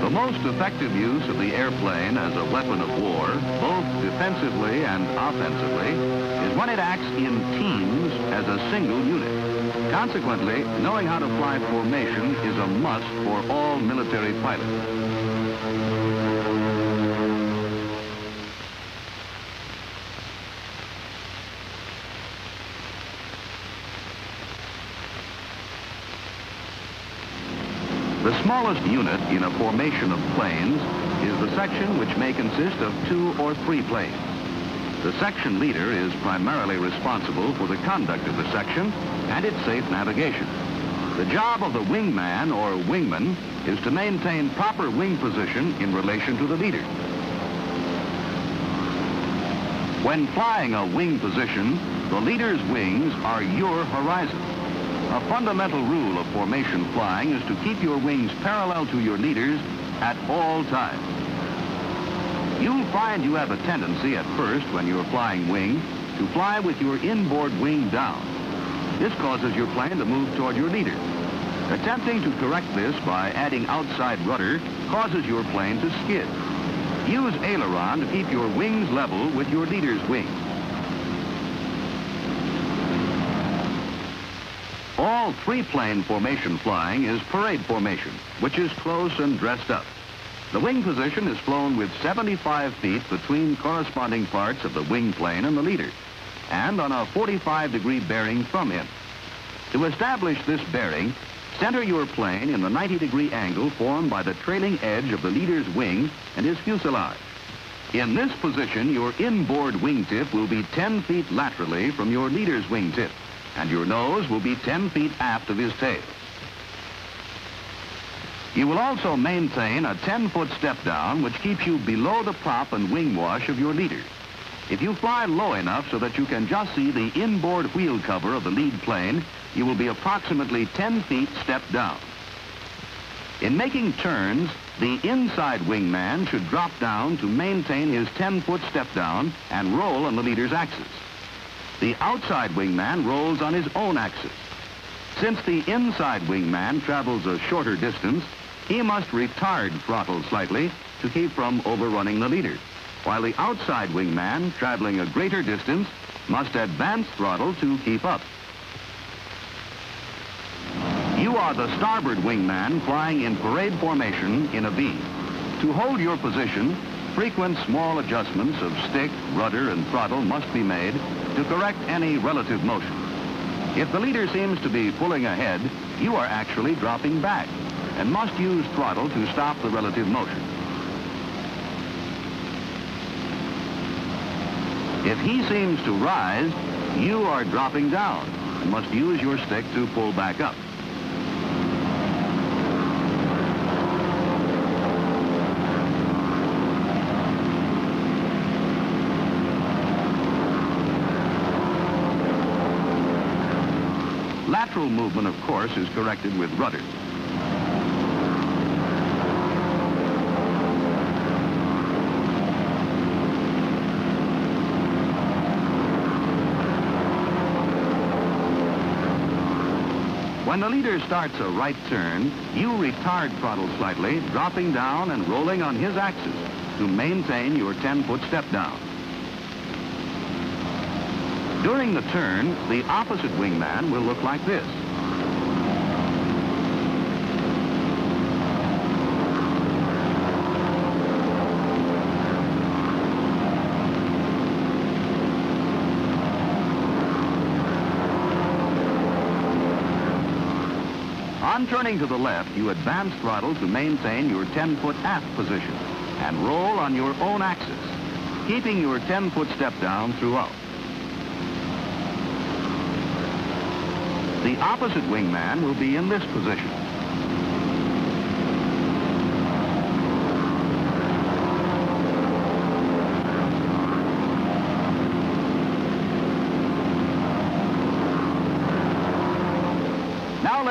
The most effective use of the airplane as a weapon of war, both defensively and offensively, is when it acts in teams as a single unit. Consequently, knowing how to fly formation is a must for all military pilots. The smallest unit in a formation of planes is the section which may consist of 2 or 3 planes. The section leader is primarily responsible for the conduct of the section and its safe navigation. The job of the wingman or wingman is to maintain proper wing position in relation to the leader. When flying a wing position, the leader's wings are your horizon. A fundamental rule of formation flying is to keep your wings parallel to your leaders at all times. You'll find you have a tendency at first when you're flying wing to fly with your inboard wing down. This causes your plane to move toward your leader. Attempting to correct this by adding outside rudder causes your plane to skid. Use aileron to keep your wings level with your leader's wings. All 3-plane formation flying is parade formation, which is close and dressed up. The wing position is flown with 75 feet between corresponding parts of the wing plane and the leader, and on a 45-degree bearing from him. To establish this bearing, center your plane in the 90-degree angle formed by the trailing edge of the leader's wing and his fuselage. In this position, your inboard wingtip will be 10 feet laterally from your leader's wingtip, and your nose will be 10 feet aft of his tail. You will also maintain a 10-foot step down, which keeps you below the prop and wing wash of your leader. If you fly low enough so that you can just see the inboard wheel cover of the lead plane, you will be approximately 10 feet step down. In making turns, the inside wingman should drop down to maintain his 10-foot step down and roll on the leader's axis. The outside wingman rolls on his own axis. Since the inside wingman travels a shorter distance, he must retard throttle slightly to keep from overrunning the leader, while the outside wingman, traveling a greater distance, must advance throttle to keep up. You are the starboard wingman flying in parade formation in a V. To hold your position, frequent small adjustments of stick, rudder, and throttle must be made to correct any relative motion. If the leader seems to be pulling ahead, you are actually dropping back and must use throttle to stop the relative motion. If he seems to rise, you are dropping down and must use your stick to pull back up. Lateral movement, of course, is corrected with rudder. When the leader starts a right turn, you retard throttle slightly, dropping down and rolling on his axis to maintain your 10-foot step down. During the turn, the opposite wingman will look like this. On turning to the left, you advance throttle to maintain your 10-foot aft position and roll on your own axis, keeping your 10-foot step down throughout. The opposite wingman will be in this position.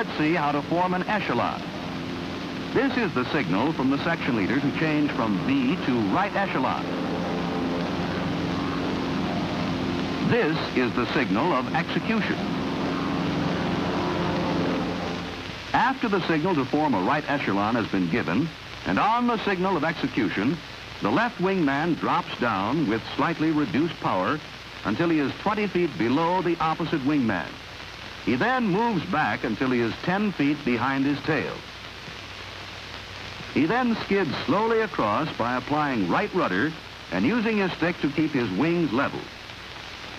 let's see how to form an echelon. This is the signal from the section leader to change from B to right echelon. This is the signal of execution. After the signal to form a right echelon has been given, and on the signal of execution, the left wingman drops down with slightly reduced power until he is 20 feet below the opposite wingman. He then moves back until he is 10 feet behind his tail. He then skids slowly across by applying right rudder and using his stick to keep his wings level.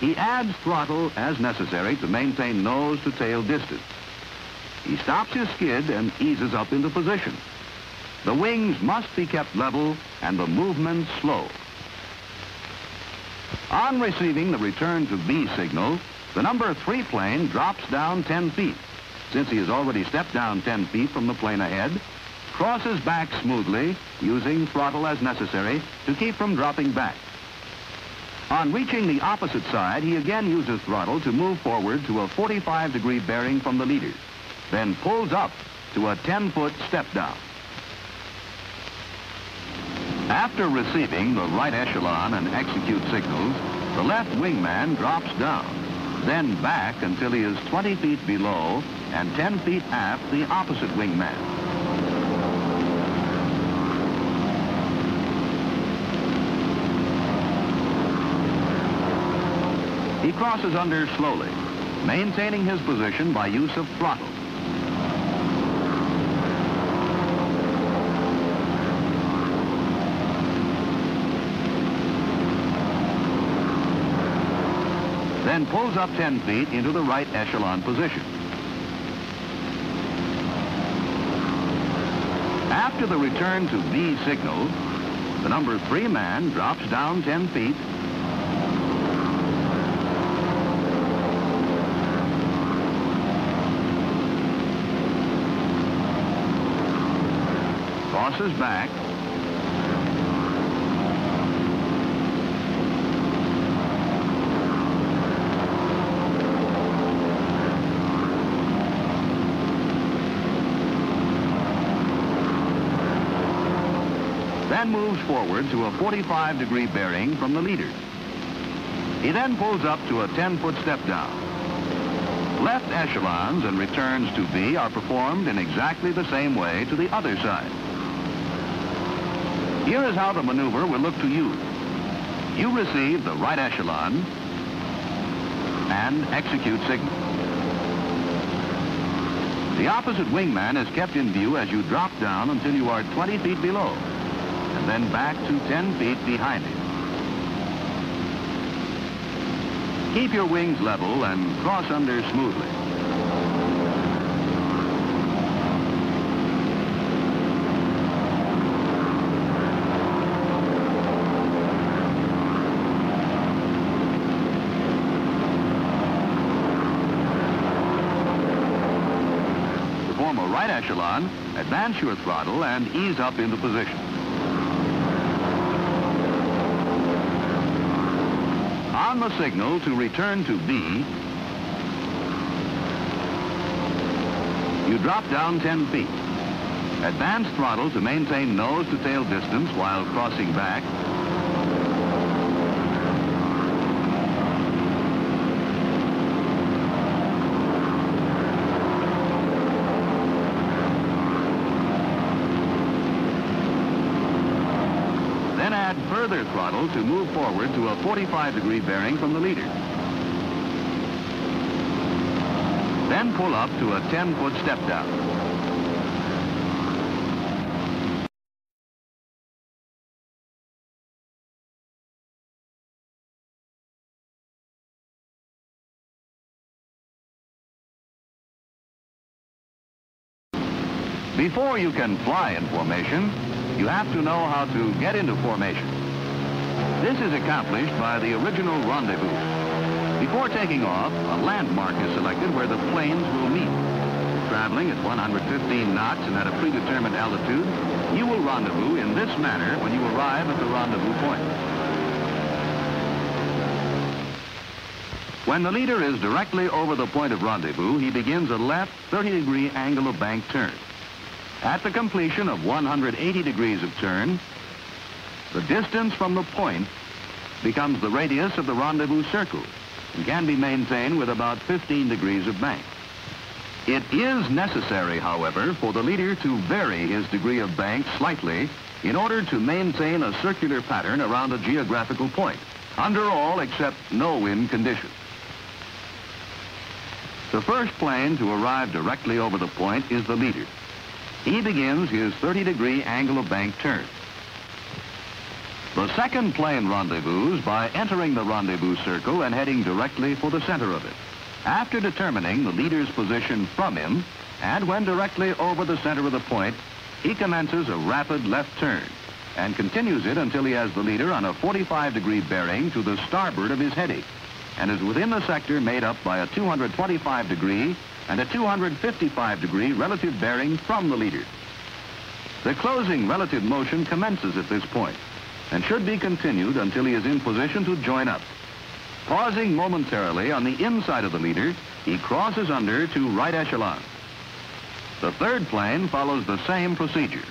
He adds throttle as necessary to maintain nose to tail distance. He stops his skid and eases up into position. The wings must be kept level and the movement slow. On receiving the return to B signal, the number 3 plane drops down 10 feet. Since he has already stepped down 10 feet from the plane ahead, crosses back smoothly, using throttle as necessary to keep from dropping back. On reaching the opposite side, he again uses throttle to move forward to a 45-degree bearing from the leader, then pulls up to a 10-foot step down. After receiving the right echelon and execute signals, the left wingman drops down, then back until he is 20 feet below and 10 feet aft the opposite wingman. He crosses under slowly, maintaining his position by use of throttle. Then pulls up 10 feet into the right echelon position. After the return to B signal, the number 3 man drops down 10 feet, crosses back, then moves forward to a 45-degree bearing from the leader. He then pulls up to a 10-foot step down. Left echelons and returns to B are performed in exactly the same way to the other side. Here is how the maneuver will look to you. You receive the right echelon and execute signal. The opposite wingman is kept in view as you drop down until you are 20 feet below, and then back to 10 feet behind him. Keep your wings level and cross under smoothly. To form a right echelon, advance your throttle and ease up into position. On the signal to return to B, you drop down 10 feet. Advance throttle to maintain nose to tail distance while crossing back. Then add further throttle to move forward to a 45-degree bearing from the leader. Then pull up to a 10-foot step down. Before you can fly in formation, you have to know how to get into formation. This is accomplished by the original rendezvous. Before taking off, a landmark is selected where the planes will meet. Traveling at 115 knots and at a predetermined altitude, you will rendezvous in this manner when you arrive at the rendezvous point. When the leader is directly over the point of rendezvous, he begins a left 30-degree angle of bank turn. At the completion of 180 degrees of turn, the distance from the point becomes the radius of the rendezvous circle and can be maintained with about 15 degrees of bank. It is necessary, however, for the leader to vary his degree of bank slightly in order to maintain a circular pattern around a geographical point, under all except no wind conditions. The first plane to arrive directly over the point is the leader. He begins his 30-degree angle of bank turn. The second plane rendezvous by entering the rendezvous circle and heading directly for the center of it. After determining the leader's position from him, and when directly over the center of the point, he commences a rapid left turn and continues it until he has the leader on a 45-degree bearing to the starboard of his heading and is within the sector made up by a 225-degree and a 255-degree relative bearing from the leader. The closing relative motion commences at this point and should be continued until he is in position to join up. Pausing momentarily on the inside of the leader, he crosses under to right echelon. The third plane follows the same procedure.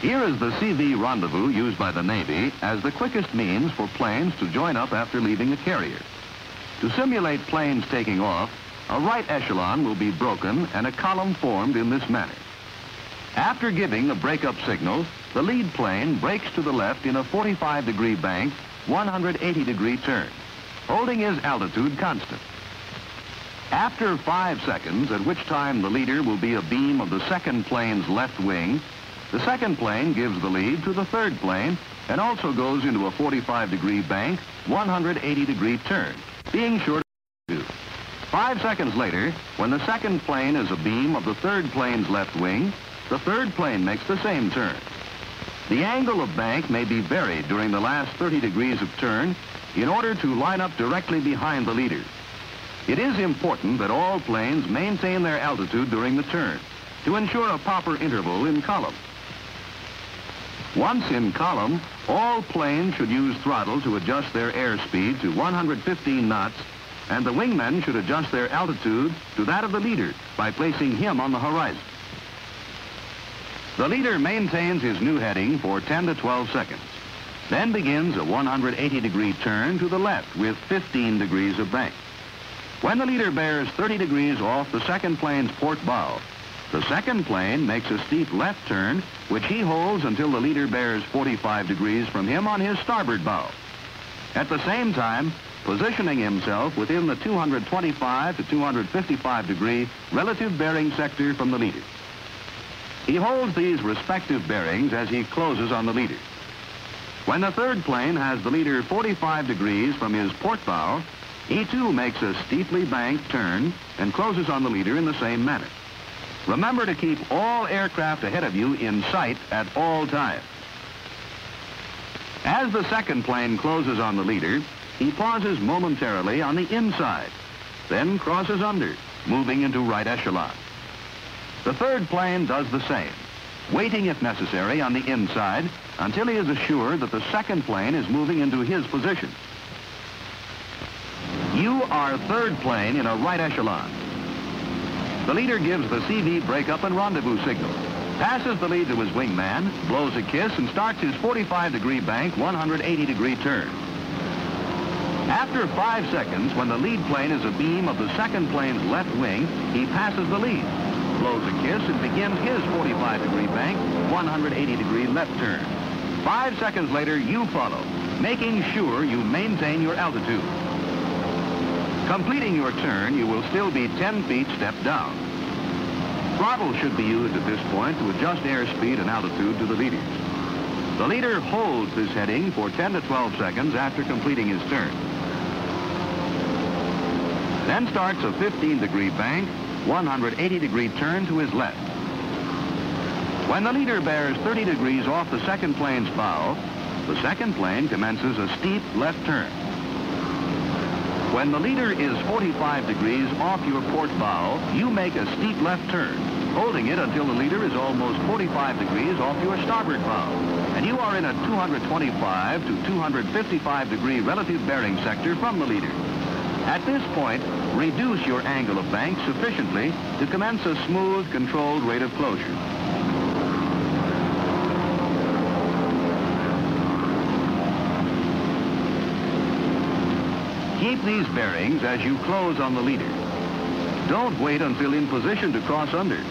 Here is the CV rendezvous used by the Navy as the quickest means for planes to join up after leaving a carrier. To simulate planes taking off, a right echelon will be broken and a column formed in this manner. After giving the breakup signal, the lead plane breaks to the left in a 45-degree bank, 180-degree turn, holding his altitude constant. After 5 seconds, at which time the leader will be abeam of the second plane's left wing, the second plane gives the lead to the third plane and also goes into a 45-degree bank, 180-degree turn, being sure to do. 5 seconds later, when the second plane is abeam of the third plane's left wing, the third plane makes the same turn. The angle of bank may be varied during the last 30 degrees of turn in order to line up directly behind the leader. It is important that all planes maintain their altitude during the turn to ensure a proper interval in column. Once in column, all planes should use throttle to adjust their airspeed to 115 knots, and the wingmen should adjust their altitude to that of the leader by placing him on the horizon. The leader maintains his new heading for 10 to 12 seconds, then begins a 180-degree turn to the left with 15 degrees of bank. When the leader bears 30 degrees off the second plane's port bow, the second plane makes a steep left turn, which he holds until the leader bears 45 degrees from him on his starboard bow. At the same time, positioning himself within the 225 to 255-degree relative bearing sector from the leader. He holds these respective bearings as he closes on the leader. When the third plane has the leader 45 degrees from his port bow, he too makes a steeply banked turn and closes on the leader in the same manner. Remember to keep all aircraft ahead of you in sight at all times. As the second plane closes on the leader, he pauses momentarily on the inside, then crosses under, moving into right echelon. The third plane does the same, waiting if necessary on the inside until he is assured that the second plane is moving into his position. You are third plane in a right echelon. The leader gives the CV breakup and rendezvous signal, passes the lead to his wingman, blows a kiss, and starts his 45-degree bank, 180-degree turn. After 5 seconds, when the lead plane is abeam of the second plane's left wing, he passes the lead, blows a kiss, and begins his 45-degree bank, 180-degree left turn. 5 seconds later, you follow, making sure you maintain your altitude. Completing your turn, you will still be 10 feet stepped down. Throttle should be used at this point to adjust airspeed and altitude to the leader. The leader holds this heading for 10 to 12 seconds after completing his turn. Then starts a 15-degree bank, 180-degree turn to his left. When the leader bears 30 degrees off the second plane's bow, the second plane commences a steep left turn. When the leader is 45 degrees off your port bow, you make a steep left turn, holding it until the leader is almost 45 degrees off your starboard bow, and you are in a 225 to 255 degree relative bearing sector from the leader. At this point, reduce your angle of bank sufficiently to commence a smooth, controlled rate of closure. Keep these bearings as you close on the leader. Don't wait until in position to cross under.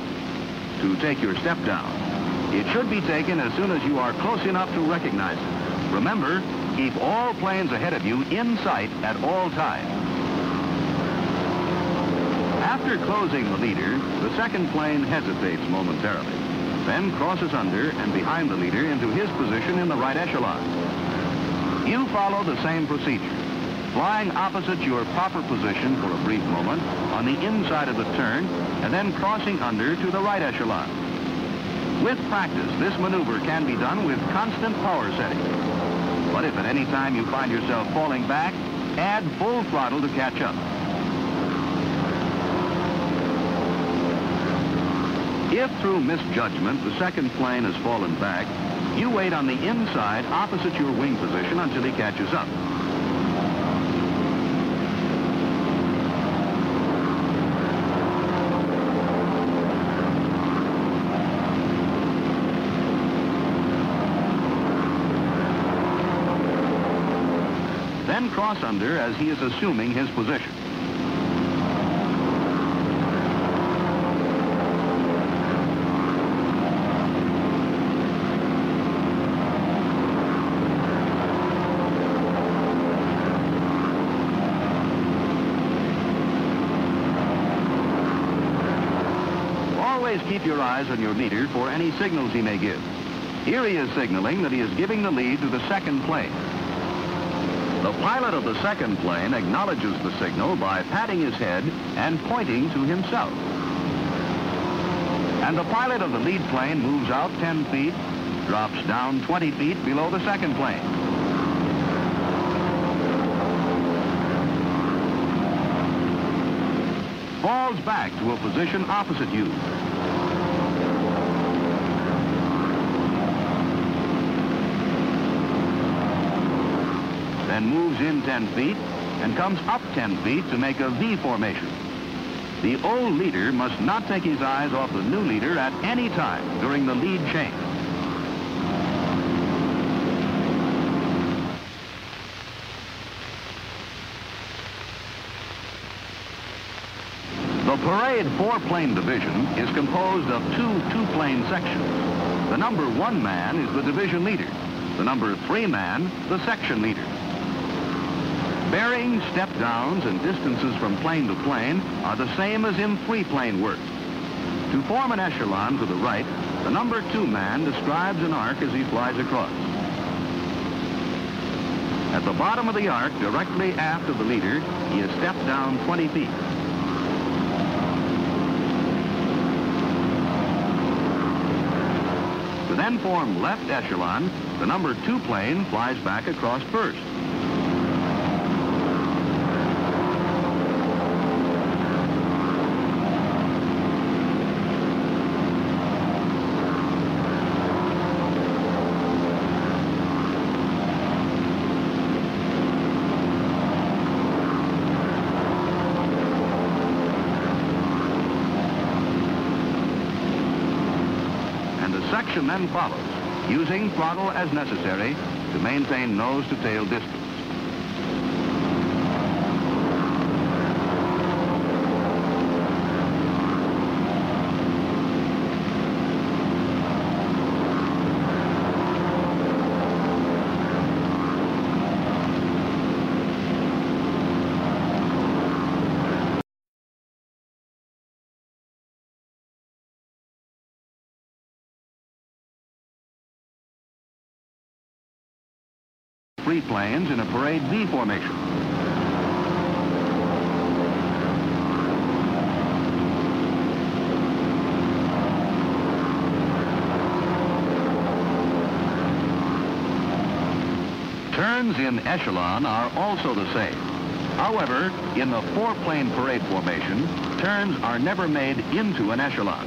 To take your step down, it should be taken as soon as you are close enough to recognize it. Remember, keep all planes ahead of you in sight at all times. After closing the leader, the second plane hesitates momentarily, then crosses under and behind the leader into his position in the right echelon. You follow the same procedure, flying opposite your proper position for a brief moment on the inside of the turn, and then crossing under to the right echelon. With practice, this maneuver can be done with constant power setting. But if at any time you find yourself falling back, add full throttle to catch up. If through misjudgment the second plane has fallen back, you wait on the inside opposite your wing position until he catches up. Then cross under as he is assuming his position. Always keep your eyes on your leader for any signals he may give. Here he is signaling that he is giving the lead to the second plane. The pilot of the second plane acknowledges the signal by patting his head and pointing to himself. And the pilot of the lead plane moves out 10 feet, drops down 20 feet below the second plane. Falls back to a position opposite you. Then moves in 10 feet and comes up 10 feet to make a V formation. The old leader must not take his eyes off the new leader at any time during the lead change. The parade 4-plane division is composed of two plane sections. The number 1 man is the division leader. The number 3 man, the section leader. Bearings, step-downs, and distances from plane to plane are the same as in 3-plane work. To form an echelon to the right, the number 2 man describes an arc as he flies across. At the bottom of the arc, directly aft of the leader, he is stepped down 20 feet. To then form left echelon, the number 2 plane flies back across first. Section then follows, using throttle as necessary to maintain nose-to-tail distance. Three planes in a parade V formation. Turns in echelon are also the same. However, in the 4-plane parade formation, turns are never made into an echelon.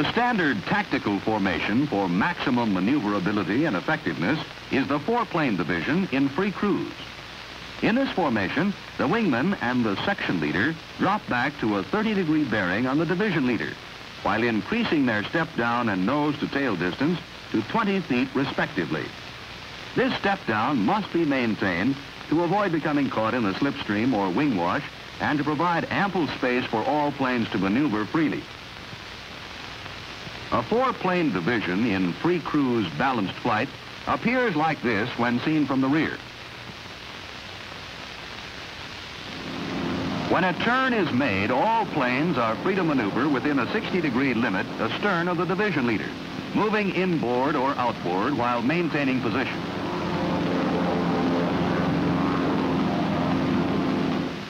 The standard tactical formation for maximum maneuverability and effectiveness is the four-plane division in free cruise. In this formation, the wingman and the section leader drop back to a 30-degree bearing on the division leader, while increasing their step-down and nose-to-tail distance to 20 feet respectively. This step-down must be maintained to avoid becoming caught in the slipstream or wing wash and to provide ample space for all planes to maneuver freely. A four-plane division in free cruise balanced flight appears like this when seen from the rear. When a turn is made, all planes are free to maneuver within a 60-degree limit astern of the division leader, moving inboard or outboard while maintaining position.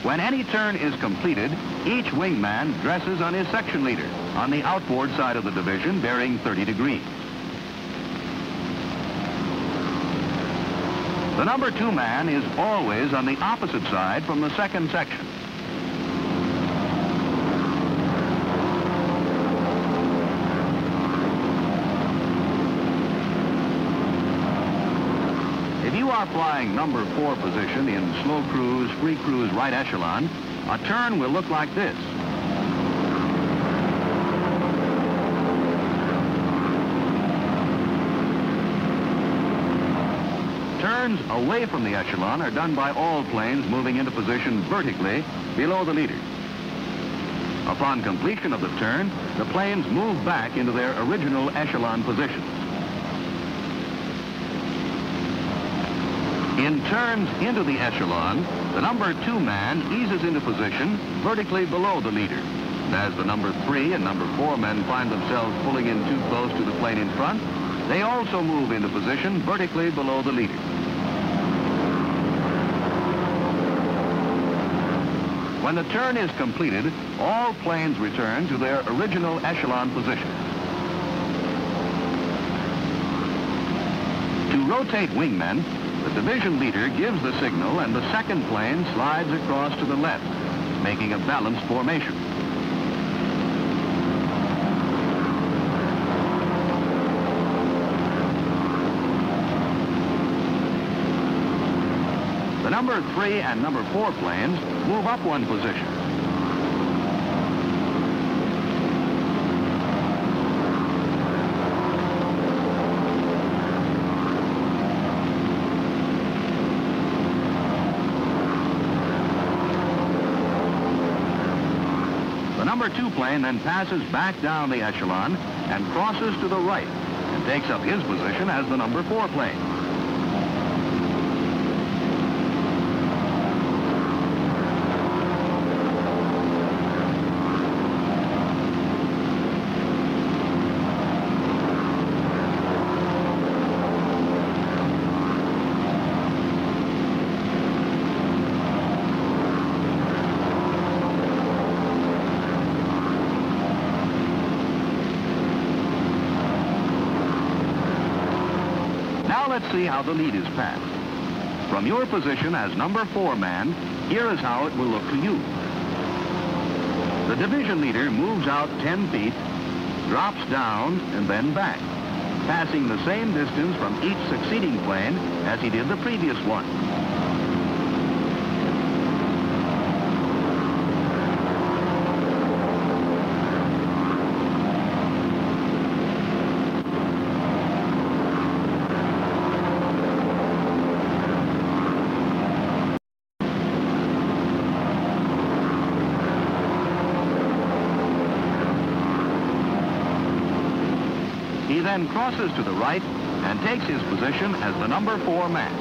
When any turn is completed, each wingman dresses on his section leader on the outboard side of the division, bearing 30 degrees. The number 2 man is always on the opposite side from the second section. If you are flying number 4 position in slow cruise, free cruise right echelon, a turn will look like this. Turns away from the echelon are done by all planes moving into position vertically below the leader. Upon completion of the turn, the planes move back into their original echelon positions. In turns into the echelon, the number 2 man eases into position vertically below the leader. And as the number 3 and number 4 men find themselves pulling in too close to the plane in front, they also move into position vertically below the leader. When the turn is completed, all planes return to their original echelon position. To rotate wingmen, the division leader gives the signal and the second plane slides across to the left, making a balanced formation. The number 3 and number 4 planes move up one position. The number 2 plane then passes back down the echelon and crosses to the right and takes up his position as the number 4 plane. Now let's see how the lead is passed. From your position as number 4 man, here is how it will look to you. The division leader moves out 10 feet, drops down, and then back, passing the same distance from each succeeding plane as he did the previous one. He then crosses to the right and takes his position as the number 4 man.